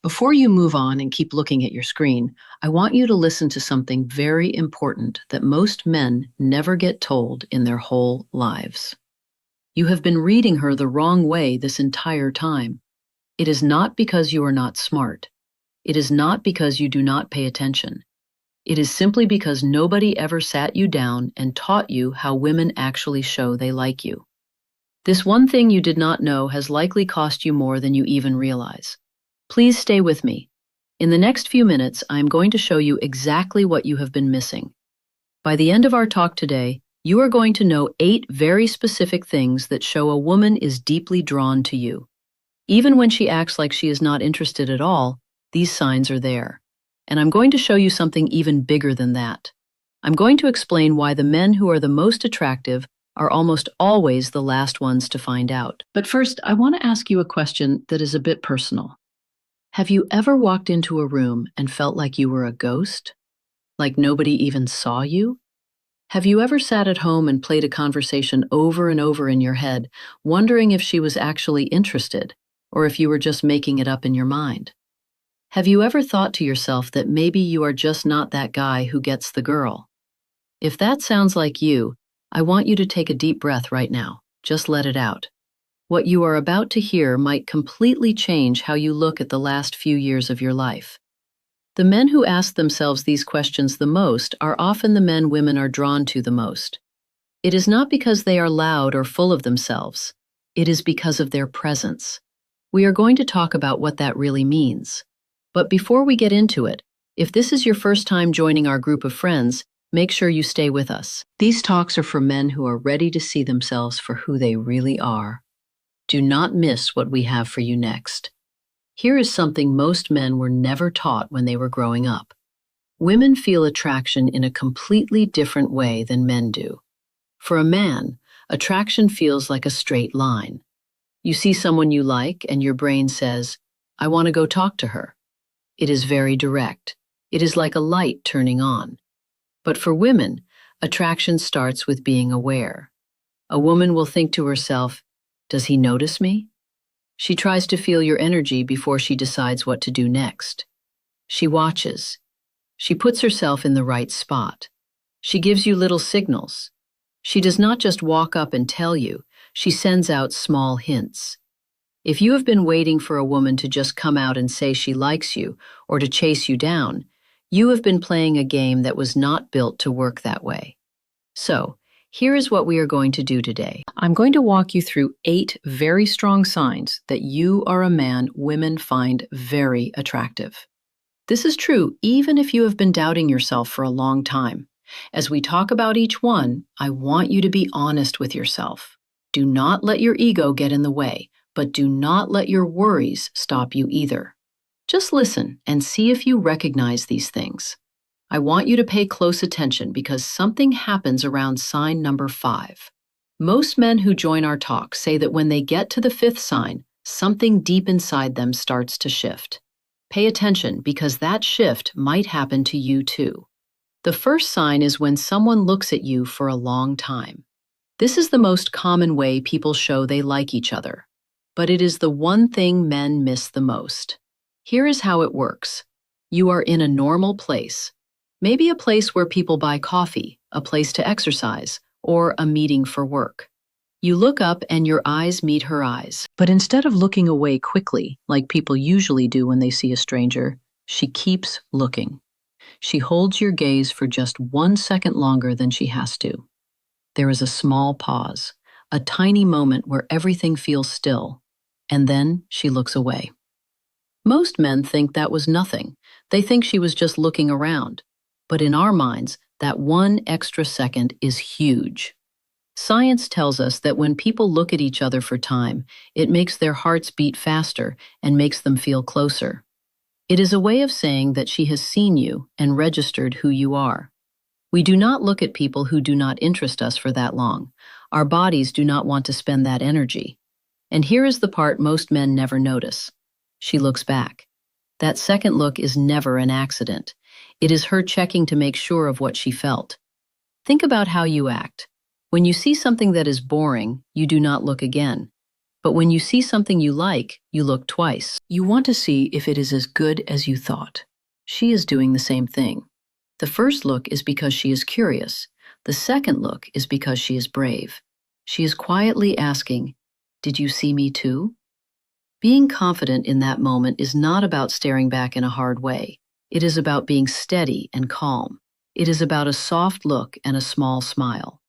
Before you move on and keep looking at your screen, I want you to listen to something very important that most men never get told in their whole lives. You have been reading her the wrong way this entire time. It is not because you are not smart. It is not because you do not pay attention. It is simply because nobody ever sat you down and taught you how women actually show they like you. This one thing you did not know has likely cost you more than you even realize. Please stay with me. In the next few minutes, I am going to show you exactly what you have been missing. By the end of our talk today, you are going to know 8 very specific things that show a woman is deeply drawn to you. Even when she acts like she is not interested at all, these signs are there. And I'm going to show you something even bigger than that. I'm going to explain why the men who are the most attractive are almost always the last ones to find out. But first, I want to ask you a question that is a bit personal. Have you ever walked into a room and felt like you were a ghost? Like nobody even saw you? Have you ever sat at home and played a conversation over and over in your head, wondering if she was actually interested, or if you were just making it up in your mind? Have you ever thought to yourself that maybe you are just not that guy who gets the girl? If that sounds like you, I want you to take a deep breath right now. Just let it out. What you are about to hear might completely change how you look at the last few years of your life. The men who ask themselves these questions the most are often the men women are drawn to the most. It is not because they are loud or full of themselves. It is because of their presence. We are going to talk about what that really means. But before we get into it, if this is your first time joining our group of friends, make sure you stay with us. These talks are for men who are ready to see themselves for who they really are. Do not miss what we have for you next. Here is something most men were never taught when they were growing up. Women feel attraction in a completely different way than men do. For a man, attraction feels like a straight line. You see someone you like, and your brain says, "I want to go talk to her." It is very direct. It is like a light turning on. But for women, attraction starts with being aware. A woman will think to herself, "Does he notice me?" She tries to feel your energy before she decides what to do next. She watches. She puts herself in the right spot. She gives you little signals. She does not just walk up and tell you, she sends out small hints. If you have been waiting for a woman to just come out and say she likes you or to chase you down, you have been playing a game that was not built to work that way. So, here is what we are going to do today. I'm going to walk you through 8 very strong signs that you are a man women find very attractive. This is true even if you have been doubting yourself for a long time. As we talk about each one, I want you to be honest with yourself. Do not let your ego get in the way, but do not let your worries stop you either. Just listen and see if you recognize these things. I want you to pay close attention because something happens around sign number 5. Most men who join our talk say that when they get to the 5th sign, something deep inside them starts to shift. Pay attention because that shift might happen to you too. The first sign is when someone looks at you for a long time. This is the most common way people show they like each other. But it is the one thing men miss the most. Here is how it works. You are in a normal place. Maybe a place where people buy coffee, a place to exercise, or a meeting for work. You look up and your eyes meet her eyes. But instead of looking away quickly, like people usually do when they see a stranger, she keeps looking. She holds your gaze for just 1 second longer than she has to. There is a small pause, a tiny moment where everything feels still, and then she looks away. Most men think that was nothing. They think she was just looking around. But in our minds, that 1 extra second is huge. Science tells us that when people look at each other for time, it makes their hearts beat faster and makes them feel closer. It is a way of saying that she has seen you and registered who you are. We do not look at people who do not interest us for that long. Our bodies do not want to spend that energy. And here is the part most men never notice. She looks back. That second look is never an accident. It is her checking to make sure of what she felt. Think about how you act. When you see something that is boring, you do not look again. But when you see something you like, you look twice. You want to see if it is as good as you thought. She is doing the same thing. The first look is because she is curious. The second look is because she is brave. She is quietly asking, "Did you see me too?" Being confident in that moment is not about staring back in a hard way. It is about being steady and calm. It is about a soft look and a small smile.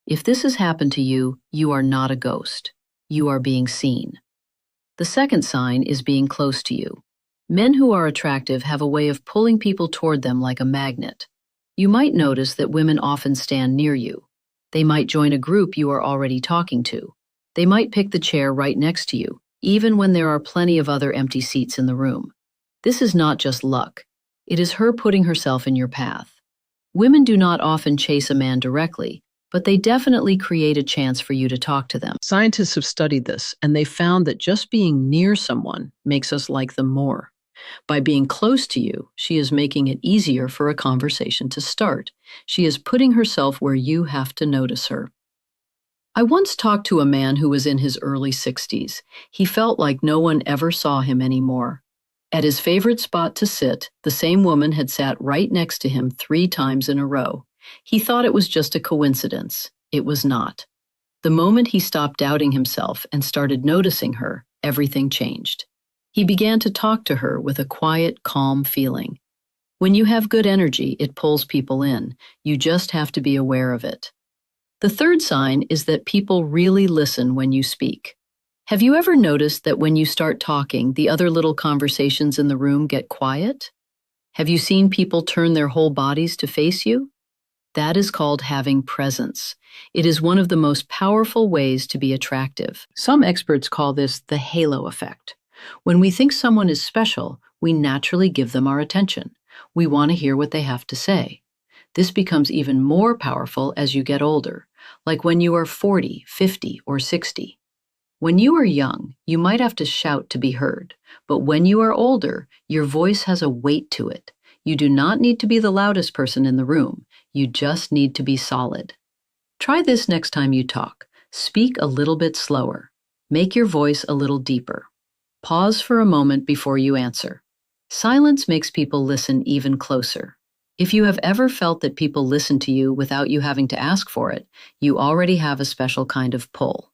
If this has happened to you, you are not a ghost. You are being seen. The second sign is being close to you. Men who are attractive have a way of pulling people toward them like a magnet. You might notice that women often stand near you. They might join a group you are already talking to. They might pick the chair right next to you, even when there are plenty of other empty seats in the room. This is not just luck. It is her putting herself in your path. Women do not often chase a man directly, but they definitely create a chance for you to talk to them. Scientists have studied this, and they found that just being near someone makes us like them more. By being close to you, she is making it easier for a conversation to start. She is putting herself where you have to notice her. I once talked to a man who was in his early 60s. He felt like no one ever saw him anymore. At his favorite spot to sit, the same woman had sat right next to him 3 times in a row. He thought it was just a coincidence. It was not. The moment he stopped doubting himself and started noticing her, everything changed. He began to talk to her with a quiet, calm feeling. When you have good energy, it pulls people in. You just have to be aware of it. The third sign is that people really listen when you speak. Have you ever noticed that when you start talking, the other little conversations in the room get quiet? Have you seen people turn their whole bodies to face you? That is called having presence. It is one of the most powerful ways to be attractive. Some experts call this the halo effect. When we think someone is special, we naturally give them our attention. We want to hear what they have to say. This becomes even more powerful as you get older, like when you are 40, 50, or 60. When you are young, you might have to shout to be heard, but when you are older, your voice has a weight to it. You do not need to be the loudest person in the room. You just need to be solid. Try this next time you talk. Speak a little bit slower. Make your voice a little deeper. Pause for a moment before you answer. Silence makes people listen even closer. If you have ever felt that people listen to you without you having to ask for it, you already have a special kind of pull.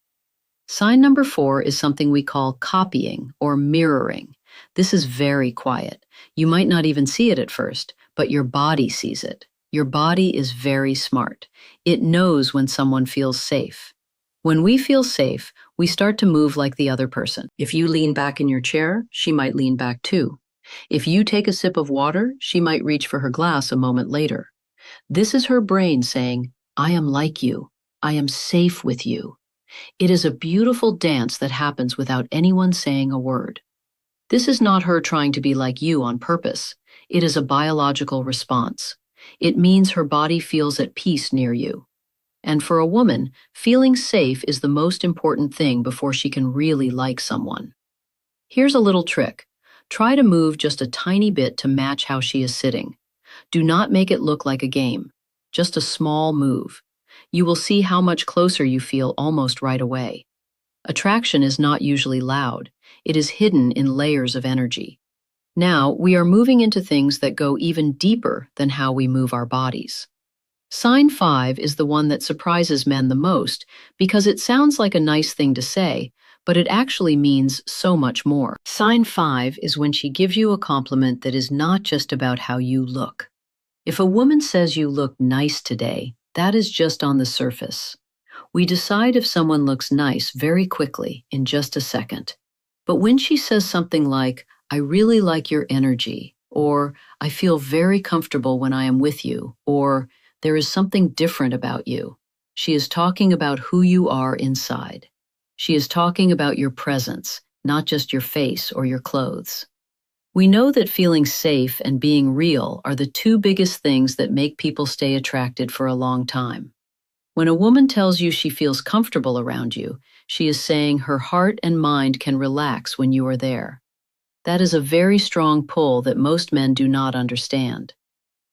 Sign number 4 is something we call copying or mirroring. This is very quiet. You might not even see it at first, but your body sees it. Your body is very smart. It knows when someone feels safe. When we feel safe, we start to move like the other person. If you lean back in your chair, she might lean back too. If you take a sip of water, she might reach for her glass a moment later. This is her brain saying, "I am like you. I am safe with you." It is a beautiful dance that happens without anyone saying a word. This is not her trying to be like you on purpose. It is a biological response. It means her body feels at peace near you. And for a woman, feeling safe is the most important thing before she can really like someone. Here's a little trick. Try to move just a tiny bit to match how she is sitting. Do not make it look like a game. Just a small move. You will see how much closer you feel almost right away. Attraction is not usually loud. It is hidden in layers of energy. Now, we are moving into things that go even deeper than how we move our bodies. Sign 5 is the one that surprises men the most because it sounds like a nice thing to say, but it actually means so much more. Sign 5 is when she gives you a compliment that is not just about how you look. If a woman says you look nice today, that is just on the surface. We decide if someone looks nice very quickly, in just a second. But when she says something like, "I really like your energy," or "I feel very comfortable when I am with you," or "There is something different about you," she is talking about who you are inside. She is talking about your presence, not just your face or your clothes. We know that feeling safe and being real are the 2 biggest things that make people stay attracted for a long time. When a woman tells you she feels comfortable around you, she is saying her heart and mind can relax when you are there. That is a very strong pull that most men do not understand.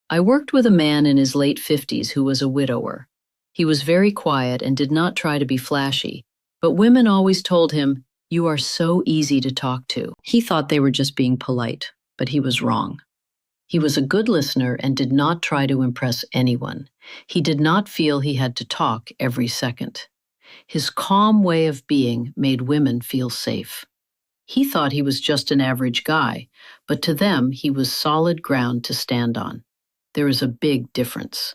I worked with a man in his late 50s who was a widower. He was very quiet and did not try to be flashy, but women always told him, You are so easy to talk to. He thought they were just being polite, but he was wrong. He was a good listener and did not try to impress anyone. He did not feel he had to talk every second. His calm way of being made women feel safe. He thought he was just an average guy, but to them, he was solid ground to stand on. There is a big difference.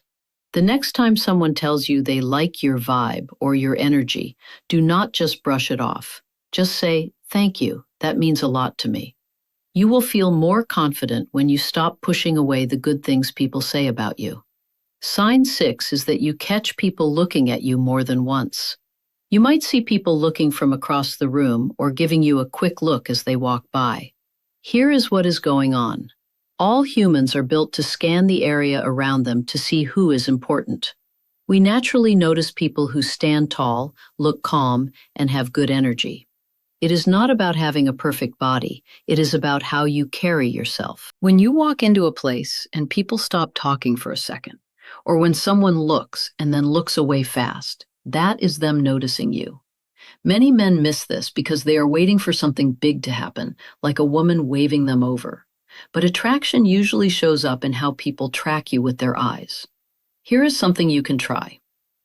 The next time someone tells you they like your vibe or your energy, do not just brush it off. Just say, "Thank you, that means a lot to me." You will feel more confident when you stop pushing away the good things people say about you. Sign 6 is that you catch people looking at you more than once. You might see people looking from across the room or giving you a quick look as they walk by. Here is what is going on. All humans are built to scan the area around them to see who is important. We naturally notice people who stand tall, look calm, and have good energy. It is not about having a perfect body, it is about how you carry yourself. When you walk into a place and people stop talking for a second, or when someone looks and then looks away fast, that is them noticing you. Many men miss this because they are waiting for something big to happen, like a woman waving them over. But attraction usually shows up in how people track you with their eyes. Here is something you can try.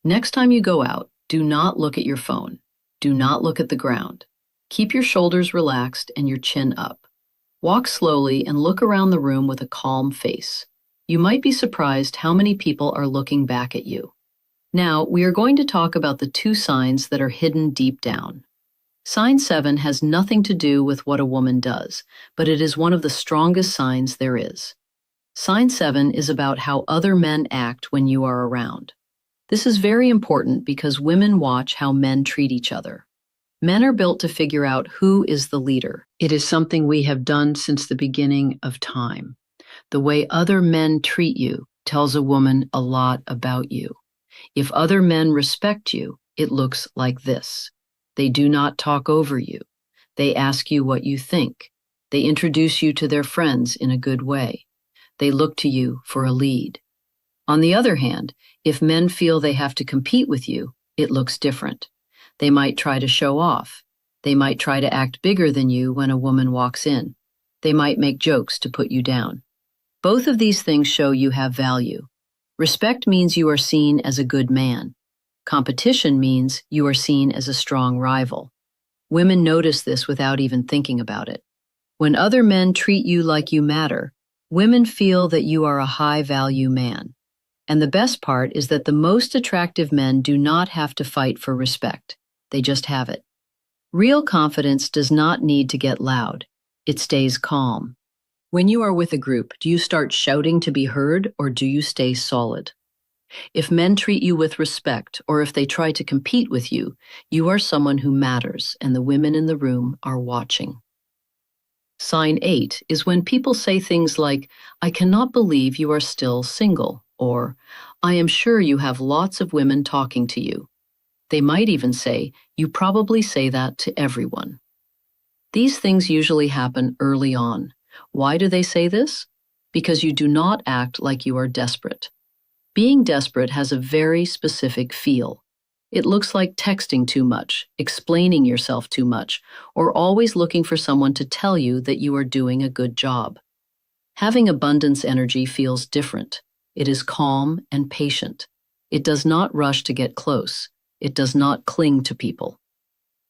Next time you go out, do not look at your phone. Do not look at the ground. Keep your shoulders relaxed and your chin up. Walk slowly and look around the room with a calm face. You might be surprised how many people are looking back at you. Now, we are going to talk about the 2 signs that are hidden deep down. Sign 7 has nothing to do with what a woman does, but it is one of the strongest signs there is. Sign 7 is about how other men act when you are around. This is very important because women watch how men treat each other. Men are built to figure out who is the leader. It is something we have done since the beginning of time. The way other men treat you tells a woman a lot about you. If other men respect you, it looks like this. They do not talk over you. They ask you what you think. They introduce you to their friends in a good way. They look to you for a lead. On the other hand, if men feel they have to compete with you, it looks different. They might try to show off. They might try to act bigger than you when a woman walks in. They might make jokes to put you down. Both of these things show you have value. Respect means you are seen as a good man. Competition means you are seen as a strong rival. Women notice this without even thinking about it. When other men treat you like you matter, women feel that you are a high-value man. And the best part is that the most attractive men do not have to fight for respect. They just have it. Real confidence does not need to get loud. It stays calm. When you are with a group, do you start shouting to be heard or do you stay solid? If men treat you with respect or if they try to compete with you, you are someone who matters and the women in the room are watching. Sign 8 is when people say things like, "I cannot believe you are still single," or, "I am sure you have lots of women talking to you." They might even say, "You probably say that to everyone." These things usually happen early on. Why do they say this? Because you do not act like you are desperate. Being desperate has a very specific feel. It looks like texting too much, explaining yourself too much, or always looking for someone to tell you that you are doing a good job. Having abundance energy feels different. It is calm and patient. It does not rush to get close. It does not cling to people.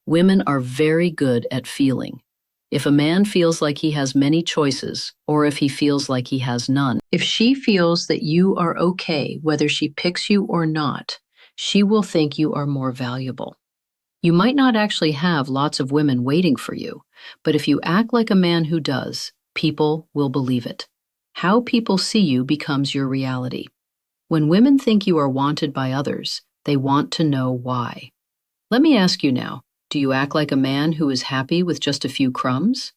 Women are very good at feeling. If a man feels like he has many choices, or if he feels like he has none, if she feels that you are okay whether she picks you or not, she will think you are more valuable. You might not actually have lots of women waiting for you, but if you act like a man who does, people will believe it. How people see you becomes your reality. When women think you are wanted by others, they want to know why. Let me ask you now, do you act like a man who is happy with just a few crumbs?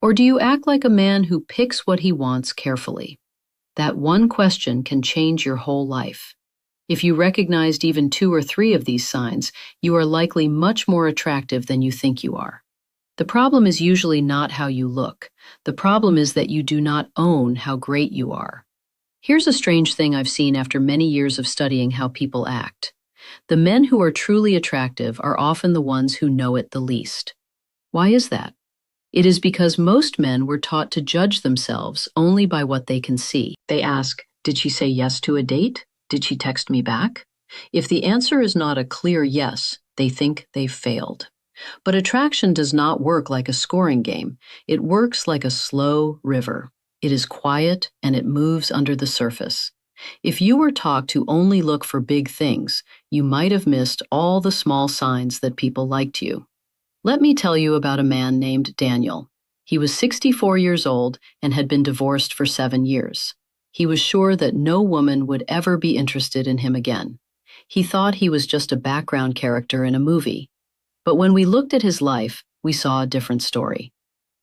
Or do you act like a man who picks what he wants carefully? That one question can change your whole life. If you recognized even 2 or 3 of these signs, you are likely much more attractive than you think you are. The problem is usually not how you look. The problem is that you do not own how great you are. Here's a strange thing I've seen after many years of studying how people act. The men who are truly attractive are often the ones who know it the least. Why is that? It is because most men were taught to judge themselves only by what they can see. They ask, did she say yes to a date? Did she text me back? If the answer is not a clear yes, they think they've failed. But attraction does not work like a scoring game. It works like a slow river. It is quiet and it moves under the surface. If you were taught to only look for big things, you might have missed all the small signs that people liked you. Let me tell you about a man named Daniel. He was 64 years old and had been divorced for 7 years. He was sure that no woman would ever be interested in him again. He thought he was just a background character in a movie. But when we looked at his life, we saw a different story.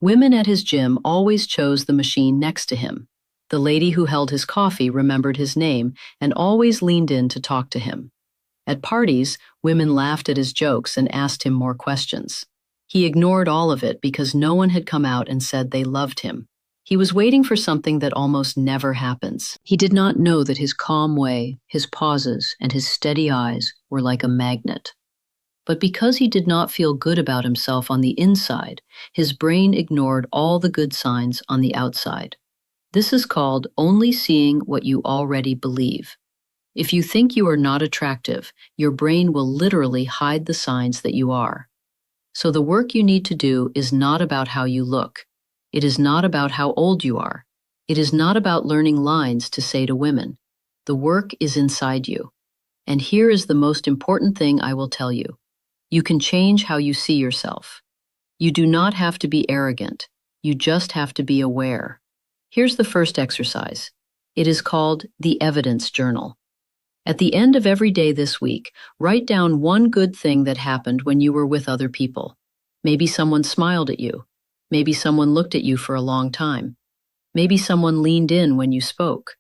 Women at his gym always chose the machine next to him. The lady who held his coffee remembered his name and always leaned in to talk to him. At parties, women laughed at his jokes and asked him more questions. He ignored all of it because no one had come out and said they loved him. He was waiting for something that almost never happens. He did not know that his calm way, his pauses, and his steady eyes were like a magnet. But because he did not feel good about himself on the inside, his brain ignored all the good signs on the outside. This is called only seeing what you already believe. If you think you are not attractive, your brain will literally hide the signs that you are. So the work you need to do is not about how you look. It is not about how old you are. It is not about learning lines to say to women. The work is inside you. And here is the most important thing I will tell you. You can change how you see yourself. You do not have to be arrogant. You just have to be aware. Here's the first exercise. It is called the evidence journal. At the end of every day this week, write down one good thing that happened when you were with other people. Maybe someone smiled at you. Maybe someone looked at you for a long time. Maybe someone leaned in when you spoke.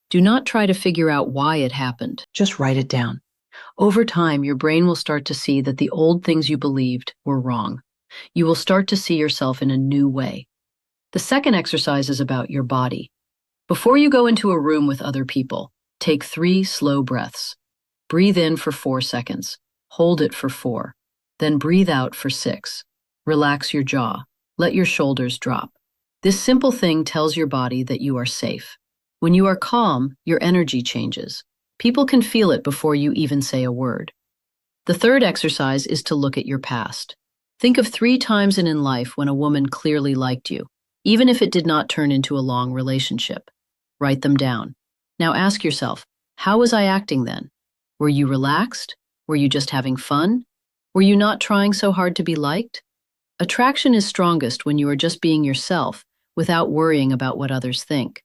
Do not try to figure out why it happened. Just write it down. Over time, your brain will start to see that the old things you believed were wrong. You will start to see yourself in a new way. The second exercise is about your body. Before you go into a room with other people, take 3 slow breaths. Breathe in for 4 seconds. Hold it for 4. Then breathe out for 6. Relax your jaw. Let your shoulders drop. This simple thing tells your body that you are safe. When you are calm, your energy changes. People can feel it before you even say a word. The third exercise is to look at your past. Think of 3 times in life when a woman clearly liked you, even if it did not turn into a long relationship. Write them down. Now ask yourself, how was I acting then? Were you relaxed? Were you just having fun? Were you not trying so hard to be liked? Attraction is strongest when you are just being yourself without worrying about what others think.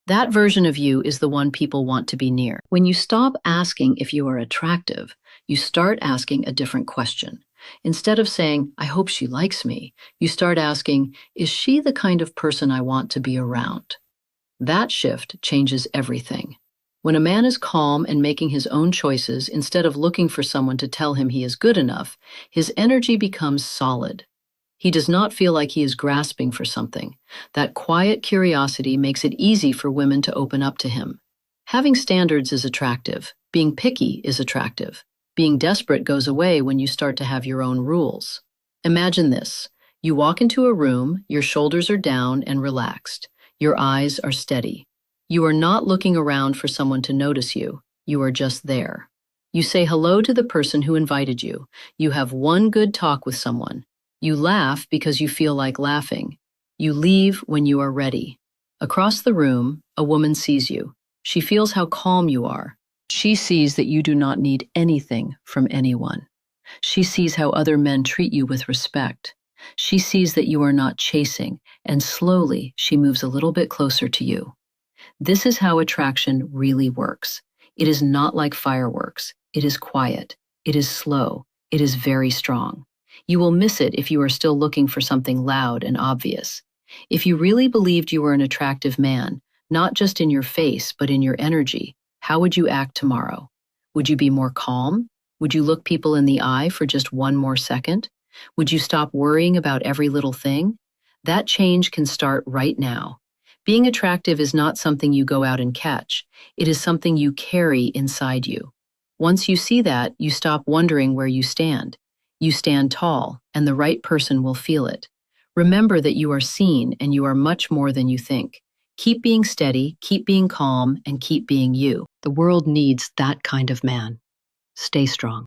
That version of you is the one people want to be near. When you stop asking if you are attractive, you start asking a different question. Instead of saying, I hope she likes me, you start asking, is she the kind of person I want to be around? That shift changes everything. When a man is calm and making his own choices instead of looking for someone to tell him he is good enough, his energy becomes solid. He does not feel like he is grasping for something. That quiet curiosity makes it easy for women to open up to him. Having standards is attractive. Being picky is attractive. Being desperate goes away when you start to have your own rules. Imagine this. You walk into a room, your shoulders are down and relaxed. Your eyes are steady. You are not looking around for someone to notice you. You are just there. You say hello to the person who invited you. You have one good talk with someone. You laugh because you feel like laughing. You leave when you are ready. Across the room, a woman sees you. She feels how calm you are. She sees that you do not need anything from anyone. She sees how other men treat you with respect. She sees that you are not chasing, and slowly she moves a little bit closer to you. This is how attraction really works. It is not like fireworks. It is quiet. It is slow. It is very strong. You will miss it if you are still looking for something loud and obvious. If you really believed you were an attractive man, not just in your face, but in your energy, how would you act tomorrow? Would you be more calm? Would you look people in the eye for just one more second? Would you stop worrying about every little thing? That change can start right now. Being attractive is not something you go out and catch. It is something you carry inside you. Once you see that, you stop wondering where you stand. You stand tall, and the right person will feel it. Remember that you are seen and you are much more than you think. Keep being steady, keep being calm, and keep being you. The world needs that kind of man. Stay strong.